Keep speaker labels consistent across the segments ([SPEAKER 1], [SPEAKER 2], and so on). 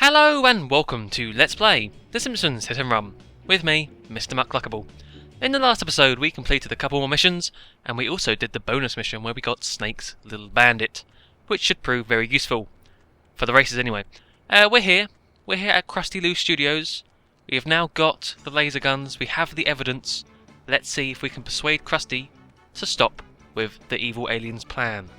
[SPEAKER 1] Hello and welcome to Let's Play The Simpsons Hit and Run, with me, Mr. McCluckable. In the last episode we completed a couple more missions, and we also did the bonus mission where we got Snake's Little Bandit, which should prove very useful. For the races anyway. We're here at Krusty Lou Studios. We have now got the laser guns, we have the evidence. Let's see if we can persuade Krusty to stop with the evil alien's plan.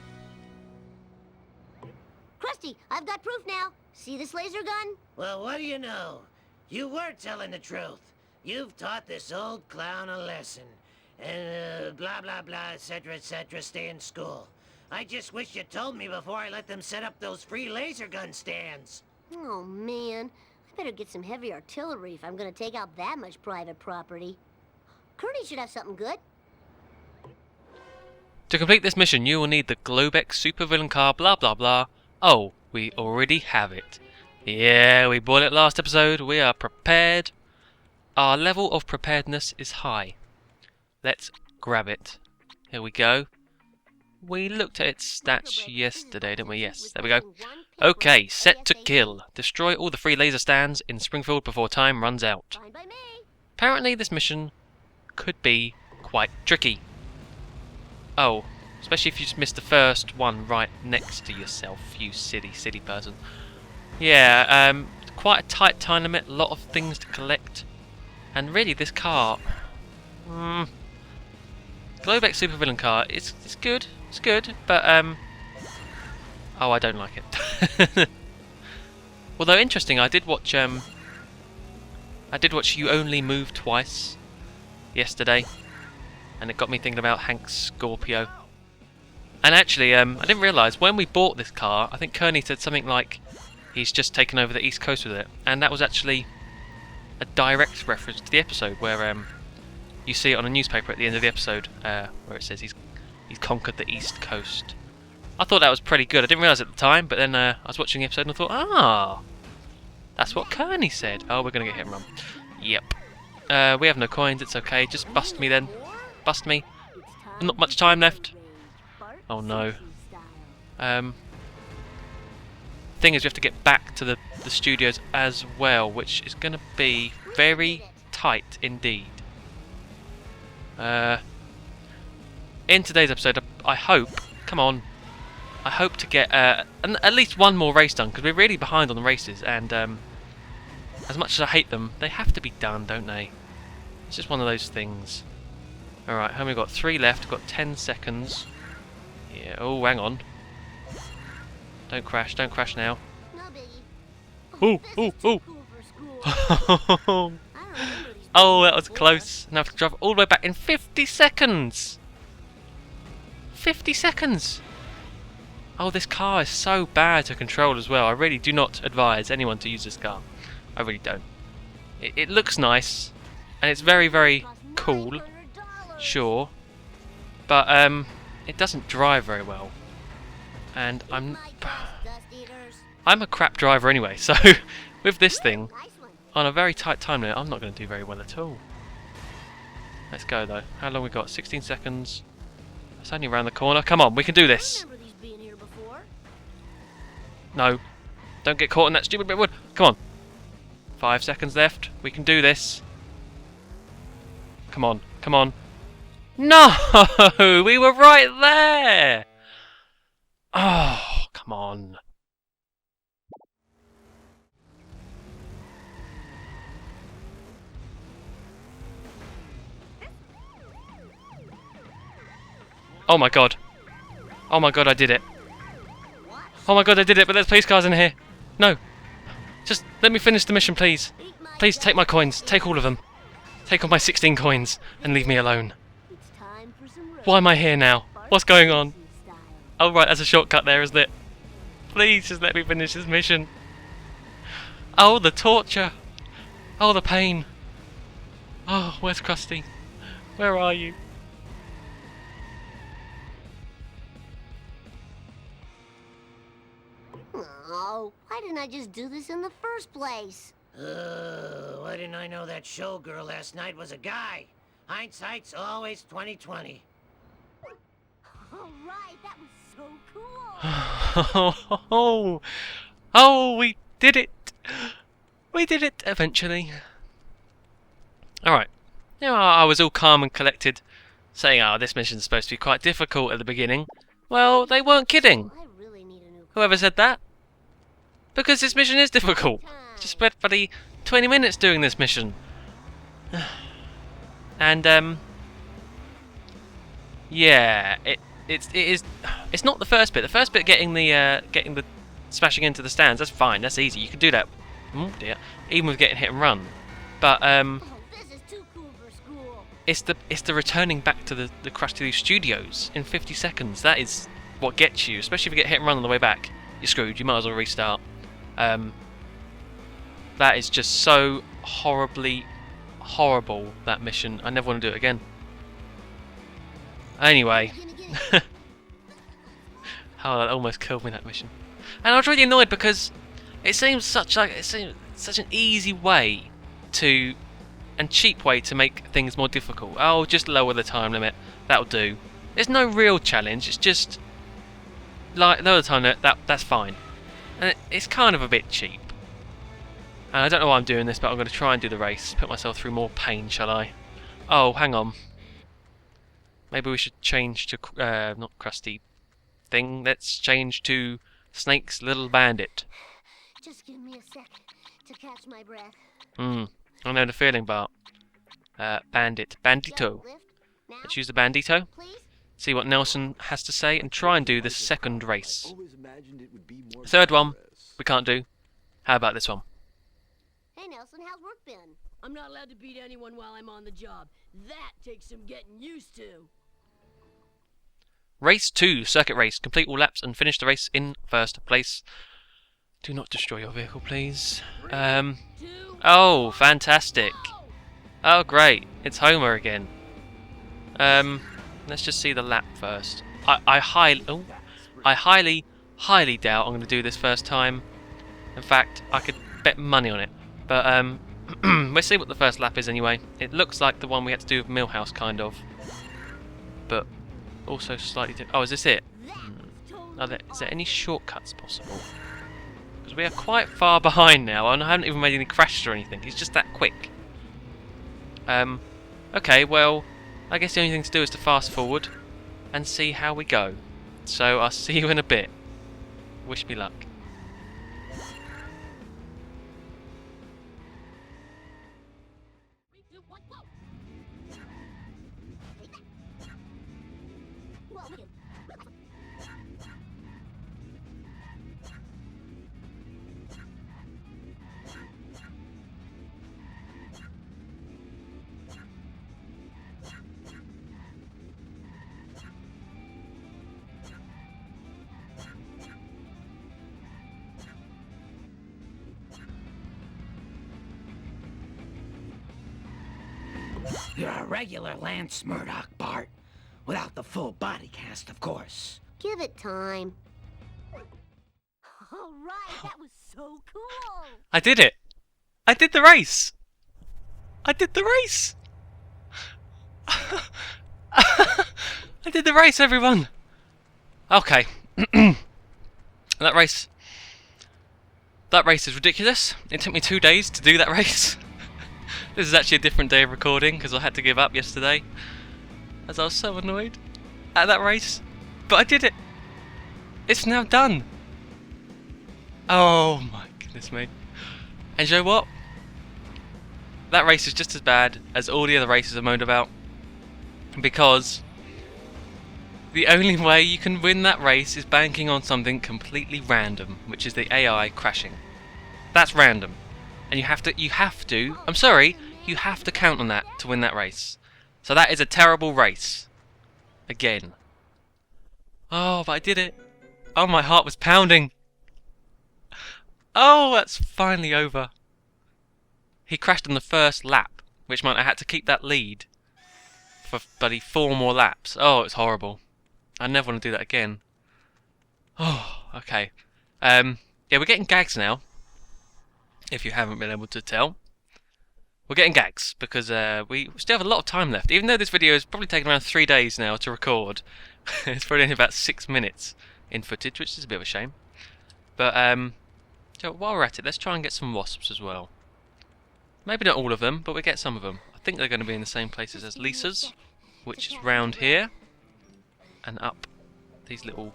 [SPEAKER 2] Krusty, I've got proof now. See this laser gun?
[SPEAKER 3] Well, what do you know? You were telling the truth. You've taught this old clown a lesson. And blah, blah, blah, etc., stay in school. I just wish you told me before I let them set up those free laser gun stands.
[SPEAKER 2] Oh, man. I better get some heavy artillery if I'm gonna take out that much private property. Kearney should have something good.
[SPEAKER 1] To complete this mission, you will need the Globex supervillain car, blah blah blah. Oh, we already have it. Yeah, we bought it last episode. We are prepared. Our level of preparedness is high. Let's grab it. Here we go. We looked at its stats yesterday, didn't we? Yes, there we go. Okay, set to kill. Destroy all the free laser stands in Springfield before time runs out. Apparently this mission could be quite tricky. Oh, especially if you just missed the first one right next to yourself, you silly person. Yeah, quite a tight time limit, a lot of things to collect. And really this car... Globex supervillain car, it's good, but oh, I don't like it. Although interesting, I did watch You Only Move Twice yesterday, and it got me thinking about Hank's Scorpio. And actually, I didn't realise, when we bought this car, I think Kearney said something like he's just taken over the East Coast with it. And that was actually a direct reference to the episode where you see it on a newspaper at the end of the episode where it says he's conquered the East Coast. I thought that was pretty good. I didn't realise at the time, but then I was watching the episode and I thought, ah, that's what Kearney said. Oh, we're going to get hit and run. Yep. We have no coins, it's okay. Just bust me then. Bust me. Not much time left. Oh no. Thing is, we have to get back to the studios as well, which is going to be very tight indeed. In today's episode, I hope, come on, I hope to get at least one more race done, because we're really behind on the races, and as much as I hate them, they have to be done, don't they? It's just one of those things. Alright, how many we got? 3 left, we've got 10 seconds. Yeah, oh, hang on. Don't crash now. Oh, oh, oh! Oh, that was close. Now I have to drive all the way back in 50 seconds! 50 seconds! Oh, this car is so bad to control as well. I really do not advise anyone to use this car. I really don't. It looks nice, and it's very, very cool. Sure. But, it doesn't drive very well. And I'm a crap driver anyway, so with this thing, on a very tight time limit, I'm not going to do very well at all. Let's go though. How long we got? 16 seconds. It's only around the corner. Come on, we can do this. No. Don't get caught in that stupid bit of wood. Come on. 5 seconds left. We can do this. Come on. Come on. No! We were right there! Oh, come on. Oh my god. Oh my god, I did it. Oh my god, I did it, but there's police cars in here. No. Just let me finish the mission, please. Please take my coins. Take all of them. Take all my 16 coins and leave me alone. Why am I here now? What's going on? Oh right, there's a shortcut there, isn't it? Please just let me finish this mission. Oh, the torture. Oh, the pain. Oh, where's Krusty? Where are you?
[SPEAKER 2] Oh, why didn't I just do this in the first place?
[SPEAKER 3] Why didn't I know that showgirl last night was a guy? Hindsight's always 20/20.
[SPEAKER 2] All right, that was so cool.
[SPEAKER 1] Oh, we did it! We did it eventually. Alright. Now I was all calm and collected, saying, oh, this mission's supposed to be quite difficult at the beginning. Well, they weren't kidding.
[SPEAKER 2] I really need a new
[SPEAKER 1] Whoever said that? Because this mission is difficult. Just spent bloody 20 minutes doing this mission. And yeah, it's not the first bit. The first bit, getting the smashing into the stands, that's fine. That's easy. You can do that. Oh dear, even with getting hit and run. But
[SPEAKER 2] Oh, this is too cool for school.
[SPEAKER 1] it's the returning back to the Crash to Studios in 50 seconds. That is what gets you, especially if you get hit and run on the way back. You're screwed. You might as well restart. That is just so horribly horrible, that mission. I never want to do it again. Anyway. Oh, that almost killed me, that mission. And I was really annoyed because it seems such an easy way to, and cheap way to make things more difficult. Oh, just lower the time limit. That'll do. There's no real challenge. It's just like lower the time limit. That's fine. And it's kind of a bit cheap. And I don't know why I'm doing this, but I'm going to try and do the race. Put myself through more pain, shall I? Oh, hang on. Maybe we should change to not Krusty thing. Let's change to Snake's Little Bandit.
[SPEAKER 2] Just give me a second to catch my breath.
[SPEAKER 1] I know the feeling, Bart. Bandit. Bandito.
[SPEAKER 2] Lift. Now,
[SPEAKER 1] Let's use the Bandito.
[SPEAKER 2] please.
[SPEAKER 1] See what Nelson has to say and try and do the second race.
[SPEAKER 4] Always imagined it would be more
[SPEAKER 1] Third one,
[SPEAKER 4] glamorous.
[SPEAKER 1] we can't do. How about this one?
[SPEAKER 2] Hey, Nelson, how's work been?
[SPEAKER 5] I'm not allowed to beat anyone while I'm on the job. That takes some getting used to.
[SPEAKER 1] Race 2, circuit race. Complete all laps and finish the race in first place. Do not destroy your vehicle, please.
[SPEAKER 5] 2,
[SPEAKER 1] Oh, fantastic.
[SPEAKER 5] go!
[SPEAKER 1] Oh, great. It's Homer again. Let's just see the lap first. I highly doubt I'm going to do this first time. In fact, I could bet money on it. But, we'll see what the first lap is anyway. It looks like the one we had to do with Millhouse, kind of. But also slightly different. Oh, is this it? Is there any shortcuts possible? Because we are quite far behind now, and I haven't even made any crashes or anything. It's just that quick. Okay, well, I guess the only thing to do is to fast forward and see how we go. So I'll see you in a bit. Wish me luck.
[SPEAKER 3] You're a regular Lance Murdoch, Bart. Without the full body cast, of course.
[SPEAKER 2] Give it time. All right, that was so cool.
[SPEAKER 1] I did it! I did the race! I did the race! I did the race, everyone! Okay. That race is ridiculous. It took me 2 days to do that race. This is actually a different day of recording because I had to give up yesterday, as I was so annoyed at that race. But I did it. It's now done. Oh my goodness me. And you know what? That race is just as bad as all the other races I moaned about, because the only way you can win that race is banking on something completely random, which is the AI crashing. That's random. And you have to, I'm sorry, you have to count on that to win that race. So that is a terrible race. Again. Oh, but I did it. Oh, my heart was pounding. Oh, that's finally over. He crashed on the first lap, which meant I had to keep that lead for bloody 4 more laps. Oh, it's horrible. I never want to do that again. Oh, okay. Yeah, we're getting gags now. If you haven't been able to tell, we're getting gags because we still have a lot of time left. Even though this video has probably taken around 3 days now to record, it's probably only about 6 minutes in footage, which is a bit of a shame. But So while we're at it, let's try and get some wasps as well. Maybe not all of them, but we get some of them. I think they're going to be in the same places as Lisa's, which is round here and up these little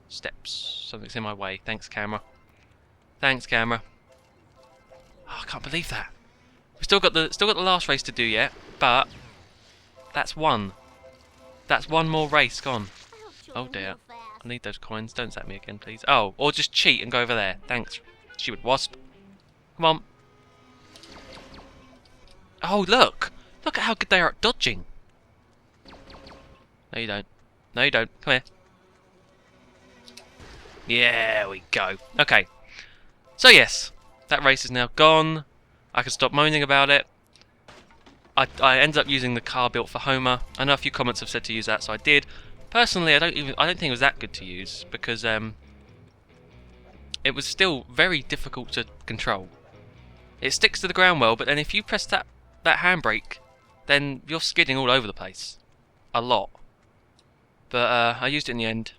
[SPEAKER 1] steps. Something's in my way. Thanks, camera. Thanks, camera. Oh, I can't believe that. We've still got the last race to do yet, but that's one. That's one more race gone. Oh dear. I need those coins. Don't zap me again, please. Oh, or just cheat and go over there. Thanks, stupid wasp. Come on. Oh, look! Look at how good they are at dodging. No, you don't. No, you don't. Come here. Yeah, we go. Okay. So yes, that race is now gone. I can stop moaning about it. I ended up using the car built for Homer. I know a few comments have said to use that, so I did. Personally, I don't think it was that good to use because it was still very difficult to control. It sticks to the ground well, but then if you press that handbrake, then you're skidding all over the place, a lot. But I used it in the end,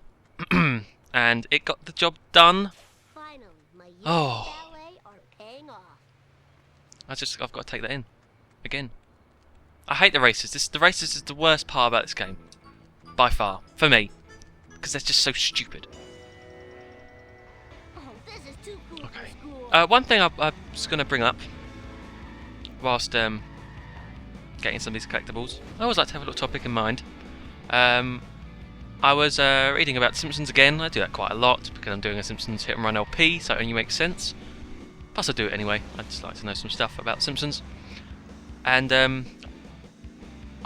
[SPEAKER 1] and it got the job done.
[SPEAKER 2] Finally, my years
[SPEAKER 1] Oh.
[SPEAKER 2] of ballet are paying off.
[SPEAKER 1] I've got to take that in again. I hate the races. The races is the worst part about this game, by far, for me, because they're just so stupid.
[SPEAKER 2] Oh, this is too cool
[SPEAKER 1] Okay.
[SPEAKER 2] for school.
[SPEAKER 1] One thing I was going to bring up whilst getting some of these collectibles, I always like to have a little topic in mind. I was reading about Simpsons again. I do that quite a lot because I'm doing a Simpsons hit and run LP, so it only makes sense. Plus I do it anyway. I just like to know some stuff about Simpsons. And I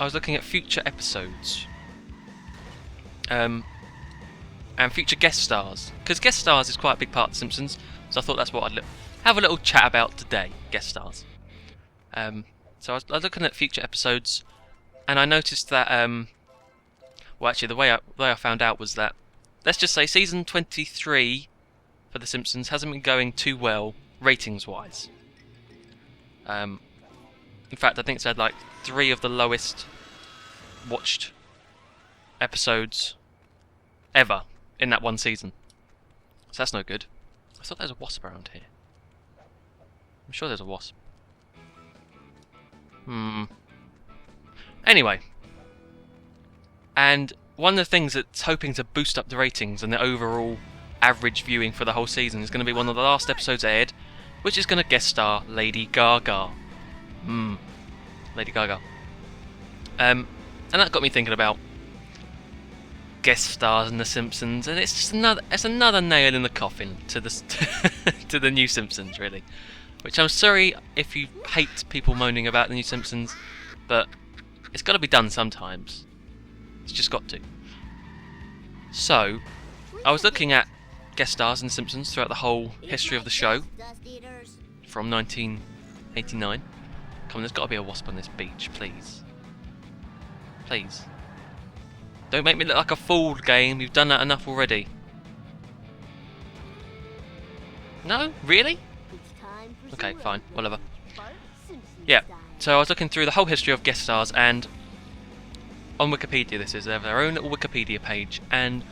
[SPEAKER 1] was looking at future episodes. And future guest stars. Because guest stars is quite a big part of The Simpsons, so I thought that's what I'd have a little chat about today, guest stars. So I was looking at future episodes, and I noticed that, well actually the way I found out was that, let's just say season 23 for The Simpsons hasn't been going too well, ratings-wise. In fact, I think it's had like 3 of the lowest watched episodes ever in that one season. So that's no good. I thought there was a wasp around here. I'm sure there's a wasp. Anyway. And one of the things that's hoping to boost up the ratings and the overall average viewing for the whole season is going to be one of the last episodes aired, which is going to guest star Lady Gaga. Lady Gaga. And that got me thinking about guest stars in The Simpsons, and it's just another nail in the coffin to the to the new Simpsons, really. Which I'm sorry if you hate people moaning about the new Simpsons, but it's got to be done sometimes. It's just got to. So, I was looking at guest stars in The Simpsons throughout the whole history of the show
[SPEAKER 2] Dust eaters.
[SPEAKER 1] from 1989. Come on, there's got to be a wasp on this beach, please. Please. Don't make me look like a fool, game. You've done that enough already. No? Really?
[SPEAKER 2] It's time for
[SPEAKER 1] Okay,
[SPEAKER 2] some
[SPEAKER 1] fine.
[SPEAKER 2] road
[SPEAKER 1] Whatever.
[SPEAKER 2] work. Bart Simpson
[SPEAKER 1] Yeah.
[SPEAKER 2] style.
[SPEAKER 1] So I was looking through the whole history of guest stars, and on Wikipedia they have their own little Wikipedia page, and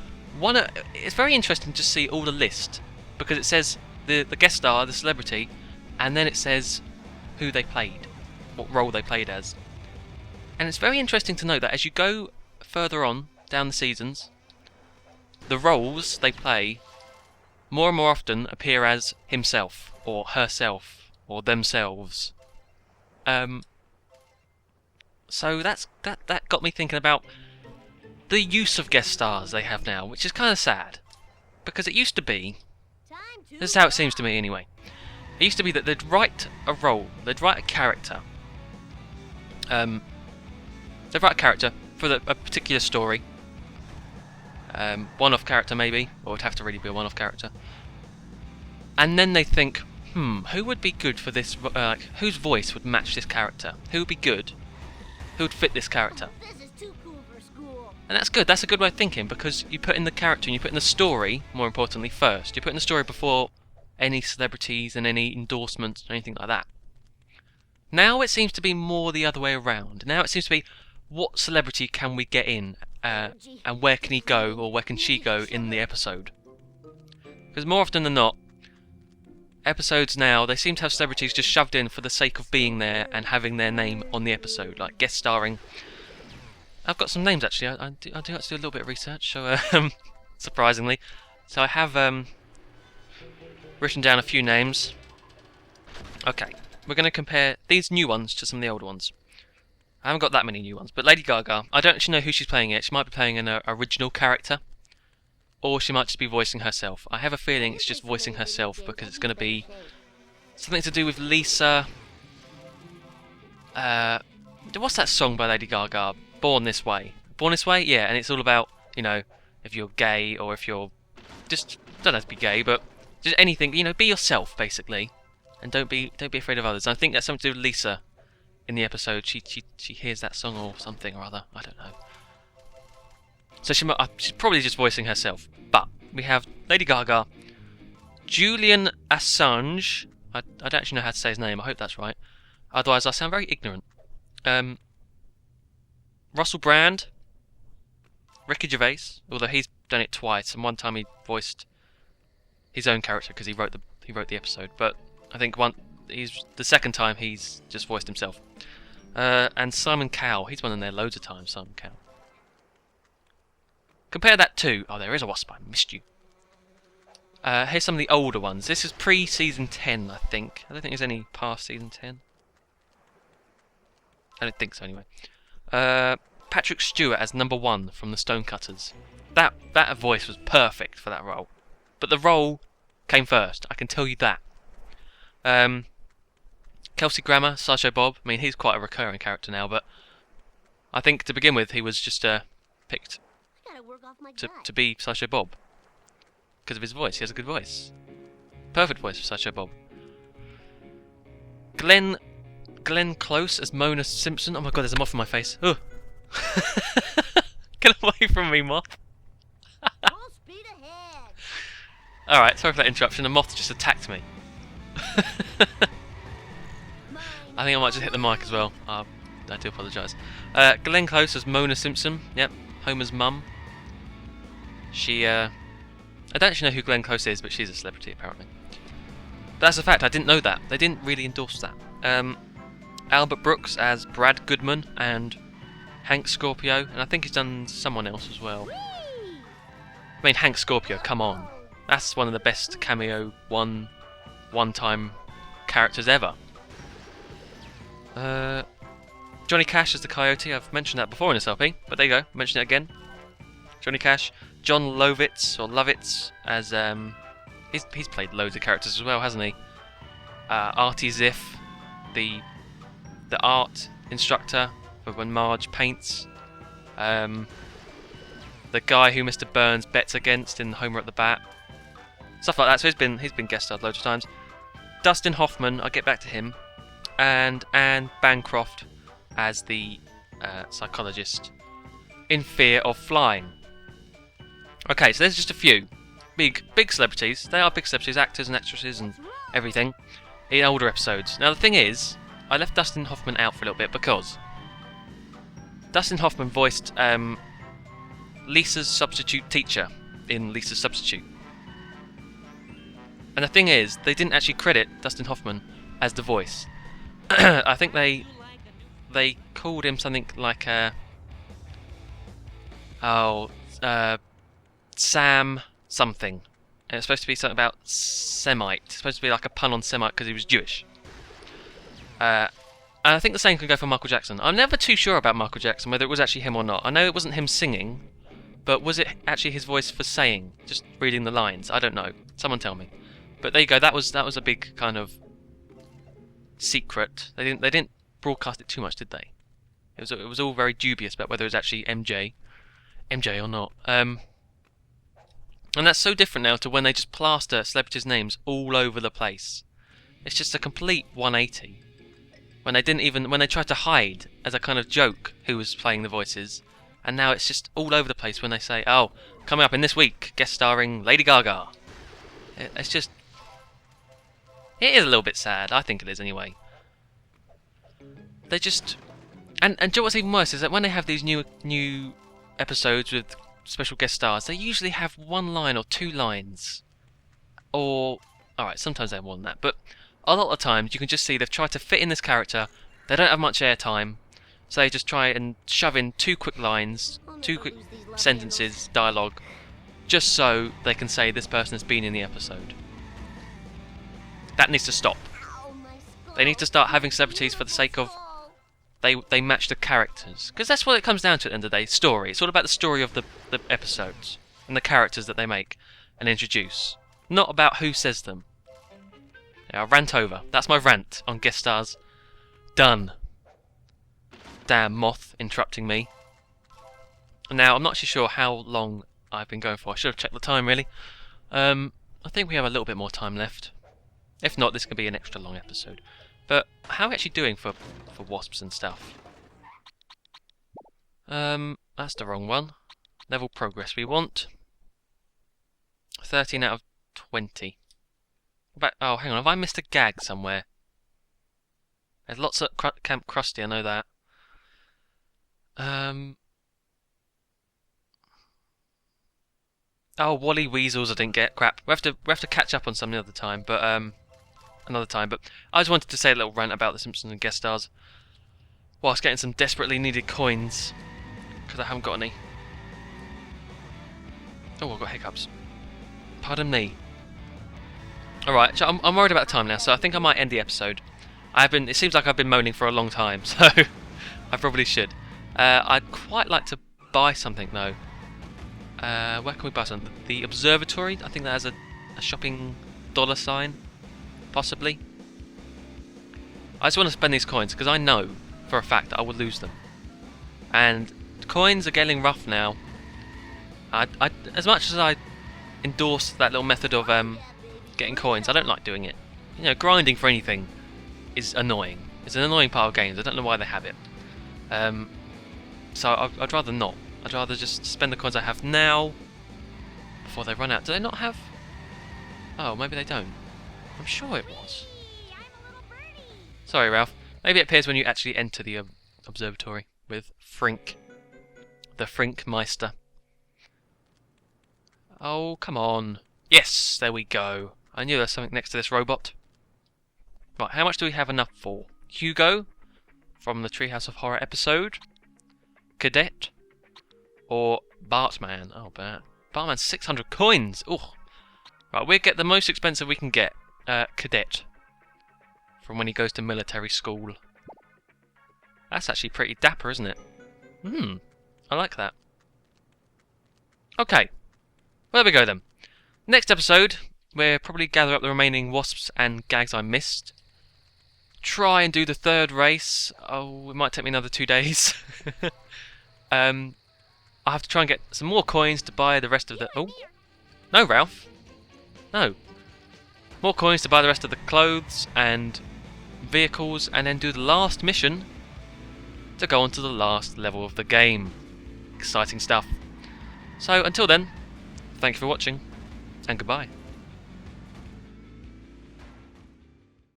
[SPEAKER 1] it's very interesting to see all the list, because it says the guest star, the celebrity, and then it says who they played, what role they played as. And it's very interesting to note that as you go further on down the seasons, the roles they play more and more often appear as himself, or herself, or themselves. So that got me thinking about the use of guest stars they have now, which is kind of sad, because it used to be,
[SPEAKER 2] Time to
[SPEAKER 1] this is how it seems to me anyway, it used to be that they'd write a role, they'd write a character, for a particular story, one-off character maybe, or it'd have to really be a one-off character, and then they think, who would be good for this, whose voice would match this character, who would be good, who would fit this character.
[SPEAKER 2] This is too cool for school.
[SPEAKER 1] And that's good, that's a good way of thinking, because you put in the character and you put in the story, more importantly, first. You put in the story before any celebrities and any endorsements or anything like that. Now it seems to be more the other way around. Now it seems to be, what celebrity can we get in, and where can he go, or where can she go in the episode? Because more often than not, episodes now, they seem to have celebrities just shoved in for the sake of being there and having their name on the episode, like guest starring. I've got some names actually. I do have to do a little bit of research, so surprisingly. So I have written down a few names. Okay, we're going to compare these new ones to some of the older ones. I haven't got that many new ones, but Lady Gaga, I don't actually know who she's playing yet. She might be playing an original character, or she might just be voicing herself. I have a feeling it's just voicing herself because it's going to be something to do with Lisa. What's that song by Lady Gaga? Born This Way. Born This Way? Yeah, and it's all about, you know, if you're gay or if you're just, don't have to be gay, but just anything, you know, be yourself basically, and don't be afraid of others. And I think that's something to do with Lisa in the episode. She hears that song or something or other. I don't know. So she's probably just voicing herself. But we have Lady Gaga, Julian Assange. I don't actually know how to say his name. I hope that's right. Otherwise, I sound very ignorant. Russell Brand, Ricky Gervais, although he's done it twice, and one time he voiced his own character because he wrote the episode. But I think the second time he's just voiced himself. And Simon Cowell, he's been in there loads of times. Simon Cowell. Compare that to... Oh, there is a wasp. I missed you. Here's some of the older ones. This is pre-season 10, I think. I don't think there's any past season 10. I don't think so, anyway. Patrick Stewart as number 1 from the Stonecutters. That voice was perfect for that role. But the role came first, I can tell you that. Kelsey Grammer, Sideshow Bob. I mean, he's quite a recurring character now, but I think to begin with he was just picked to be Sideshow Bob because of his voice. He has a good voice. Perfect voice for Sideshow Bob. Glenn Close as Mona Simpson. Oh my god, there's a moth in my face. Ugh. Get away from me, moth.
[SPEAKER 2] Full speed ahead.
[SPEAKER 1] Alright, sorry for that interruption. A moth just attacked me. I think I might just hit the mic as well. I do apologise. Glenn Close as Mona Simpson. Yep, Homer's mum. She, I don't actually know who Glenn Close is, but she's a celebrity apparently. That's a fact, I didn't know that. They didn't really endorse that. Albert Brooks as Brad Goodman and Hank Scorpio, and I think he's done someone else as well. I mean, Hank Scorpio, come on. That's one of the best cameo one-time characters ever. Johnny Cash as the Coyote. I've mentioned that before in this LP, but there you go. Mention it again. Johnny Cash. John Lovitz as he's played loads of characters as well, hasn't he? Artie Ziff, the art instructor for when Marge paints. The guy who Mr. Burns bets against in Homer at the Bat. Stuff like that. So he's been guest starred loads of times. Dustin Hoffman, I'll get back to him. And Anne Bancroft as the psychologist in Fear of Flying. Okay, so there's just a few big celebrities. They are big celebrities, actors and actresses and everything in older episodes. Now the thing is, I left Dustin Hoffman out for a little bit because Dustin Hoffman voiced Lisa's substitute teacher in Lisa's Substitute. And the thing is, they didn't actually credit Dustin Hoffman as the voice. I think they called him something like Sam something. And it's supposed to be something about Semite. It's supposed to be like a pun on Semite because he was Jewish. And I think the same can go for Michael Jackson. I'm never too sure about Michael Jackson, whether it was actually him or not. I know it wasn't him singing, but was it actually his voice for saying, just reading the lines? I don't know. Someone tell me. But there you go. That was a big kind of secret. They didn't broadcast it too much, did they? It was all very dubious about whether it was actually MJ or not. And that's so different now to when they just plaster celebrities' names all over the place. It's just a complete 180. When they tried to hide as a kind of joke who was playing the voices, and now it's just all over the place when they say, "Oh, coming up in this week, guest starring Lady Gaga." It's just, it is a little bit sad. I think it is anyway. They just, and do you know what's even worse is that when they have these new episodes with special guest stars, they usually have one line or two lines, or Alright, sometimes they have more than that, but a lot of times you can just see they've tried to fit in this character. They don't have much airtime, so they just try and shove in 2 quick lines, 2 quick sentences, dialogue, just so they can say this person has been in the episode. That needs to stop. They need to start having celebrities for the sake of they match the characters, because that's what it comes down to at the end of the day. Story. It's all about the story of the episodes and the characters that they make and introduce, not about who says them. Yeah, I'll rant over. That's my rant on guest stars. Done. Damn moth interrupting me. Now I'm not actually sure how long I've been going for. I should have checked the time really. I think we have a little bit more time left. If not, this could be an extra long episode. But how are we actually doing for wasps and stuff? That's the wrong one. Level progress we want. 13 out of 20. Oh, hang on. Have I missed a gag somewhere? There's lots at Camp Krusty, I know that. Oh, Wally Weasels I didn't get. Crap. We have to catch up on some another time, but another time. But I just wanted to say a little rant about the Simpsons and guest stars, whilst getting some desperately needed coins, because I haven't got any. Oh, I've got hiccups. Pardon me. Alright, so I'm worried about time now, so I think I might end the episode. It seems like I've been moaning for a long time, so I probably should. I'd quite like to buy something though. Where can we buy something? The observatory? I think that has a shopping dollar sign, possibly. I just want to spend these coins because I know for a fact that I would lose them. And coins are getting rough now. As much as I endorse that little method of getting coins, I don't like doing it. You know, grinding for anything is annoying. It's an annoying part of games. I don't know why they have it. So I'd rather not. I'd rather just spend the coins I have now before they run out. Do they not have? Oh, maybe they don't. I'm sure it was. Sorry, Ralph. Maybe it appears when you actually enter the observatory with Frink, the Frink Meister. Oh, come on. Yes, there we go. I knew there was something next to this robot. Right, how much do we have enough for? Hugo, from the Treehouse of Horror episode. Cadet, or Bartman. Oh, Bart. Bartman's 600 coins. Oh, right. We'll get the most expensive we can get. Cadet, from when he goes to military school. That's actually pretty dapper, isn't it? I like that. Okay, well, there we go then. Next episode, we'll probably gather up the remaining wasps and gags I missed. Try and do the 3rd race. Oh, it might take me another 2 days. I'll have to try and get some more coins to buy the rest of the... Oh, no, Ralph. No. More coins to buy the rest of the clothes and vehicles, and then do the last mission to go on to the last level of the game. Exciting stuff. So, until then, thank you for watching, and goodbye.